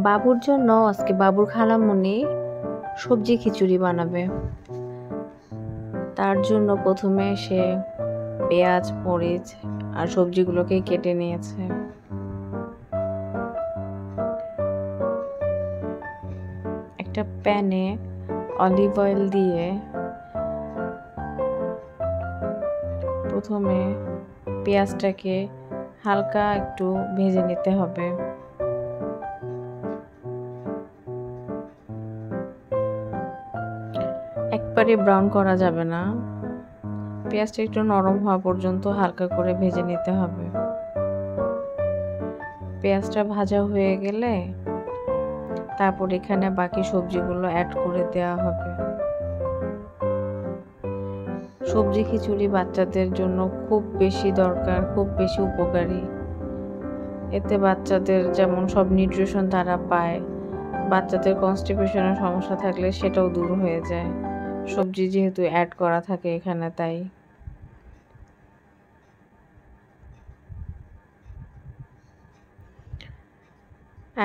বাবুর জন্য আজকে বাবুর খালামণি সবজি খিচুড়ি বানাবে। তার জন্য প্রথমে সে পেঁয়াজ, মরিচ আর সবজিগুলোকে কেটে নিয়েছে। একটা প্যানে অলিভ অয়েল দিয়ে প্রথমে পেঁয়াজটাকে হালকা একটু ভেজে নিতে হবে। একবারে ব্রাউন করা যাবে না, পেঁয়াজটা একটু নরম হওয়া পর্যন্ত হালকা করে ভেজে নিতে হবে। পেঁয়াজটা ভাজা হয়ে গেলে তারপর এখানে বাকি সবজিগুলো অ্যাড করে দেওয়া হবে। সবজি খিচুড়ি বাচ্চাদের জন্য খুব বেশি দরকার, খুব বেশি উপকারী। এতে বাচ্চাদের যেমন সব নিউট্রিশন তারা পায়, বাচ্চাদের কনস্টিপেশনের সমস্যা থাকলে সেটাও দূর হয়ে যায়, সবজি যেহেতু অ্যাড করা থাকে এখানে। তাই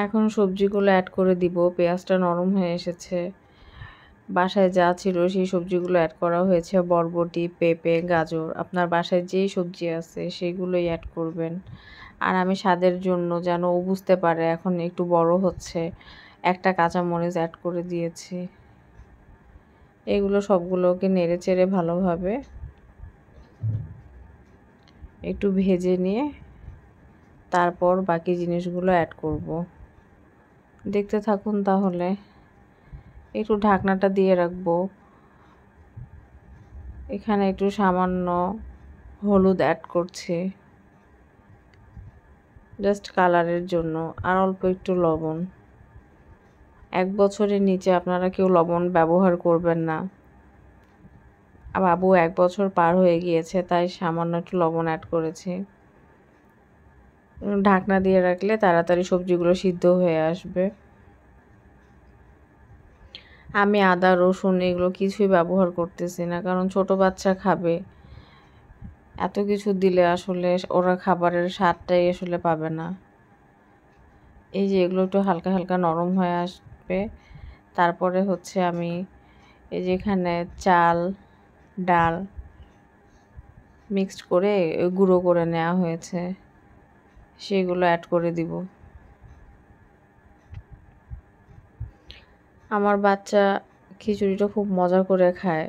এখন সবজিগুলো অ্যাড করে দিব। পেঁয়াজটা নরম হয়ে এসেছে, বাসায় যা ছিল সেই সবজিগুলো অ্যাড করা হয়েছে। বরবটি, পেঁপে, গাজর, আপনার বাসায় যেই সবজি আছে সেইগুলোই অ্যাড করবেন। আর আমি স্বাদের জন্য যেন ও বুঝতে পারে এখন একটু বড় হচ্ছে, একটা কাঁচামরিচ অ্যাড করে দিয়েছি। এগুলো সবগুলোকে নেড়ে চেড়ে ভালোভাবে একটু ভেজে নিয়ে তারপর বাকি জিনিসগুলো অ্যাড করব। দেখতে থাকুন তাহলে। একটু ঢাকনাটা দিয়ে রাখবো। এখানে একটু সামান্য হলুদ অ্যাড করছি জাস্ট কালারের জন্য, আর অল্প একটু লবণ। 1 বছরের নিচে আপনারা কেউ লবণ ব্যবহার করবেন না। বাবু 1 বছর পার হয়ে গিয়েছে, তাই সামান্য একটু লবণ অ্যাড করেছি। ঢাকনা দিয়ে রাখলে তাড়াতাড়ি সবজিগুলো সিদ্ধ হয়ে আসবে। আমি আদা, রসুন এগুলো কিছুই ব্যবহার করতেছি না, কারণ ছোট বাচ্চা খাবে। এত কিছু দিলে আসলে ওরা খাবারের স্বাদটাই আসলে পাবে না। এই যে এগুলো একটু হালকা হালকা নরম হয়ে আসবে, তারপরে হচ্ছে আমি এই যে এখানে চাল, ডাল মিক্সড করে গুঁড়ো করে নেওয়া হয়েছে, সেগুলো অ্যাড করে দিব। আমার বাচ্চা খিচুড়িটা খুব মজা করে খায়।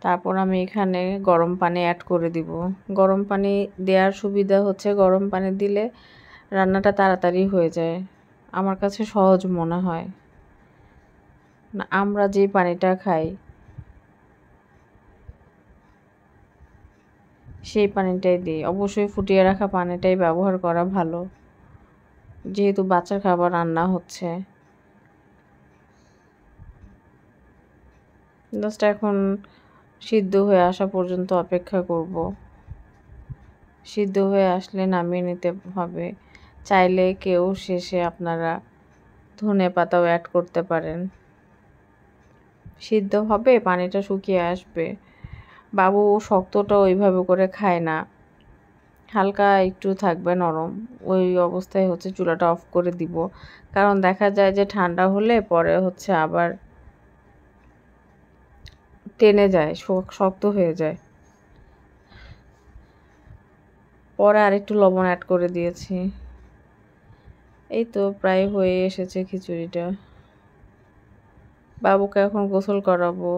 তারপর আমি এখানে গরম পানি অ্যাড করে দিব। গরম পানি দেওয়ার সুবিধা হচ্ছে গরম পানি দিলে রান্নাটা তাড়াতাড়ি হয়ে যায়, আমার কাছে সহজ মনে হয়। না, আমরা যে পানিটা খাই সেই পানিটাই দিই। অবশ্যই ফুটিয়ে রাখা পানিটাই ব্যবহার করা ভালো, যেহেতু বাচ্চার খাবার রান্না হচ্ছে। জাস্ট এখন সিদ্ধ হয়ে আসা পর্যন্ত অপেক্ষা করব। সিদ্ধ হয়ে আসলে নামিয়ে নিতে হবে। চাইলে কেউ শেষে আপনারা ধনেপাতাও অ্যাড করতে পারেন। সিদ্ধ হবে, পানিটা শুকিয়ে আসবে। বাবু শক্তটা ওইভাবে করে খায় না, হালকা একটু থাকবে নরম, ওই অবস্থায় হচ্ছে চুলাটা অফ করে দিব। কারণ দেখা যায় যে ঠান্ডা হলে পরে হচ্ছে আবার টেনে যায়, শক্ত হয়ে যায়। পরে আরেকটু লবণ অ্যাড করে দিয়েছি। এই তো প্রায় হয়ে এসেছে খিচুড়িটা। বাবুকে এখন গোসল করাবো।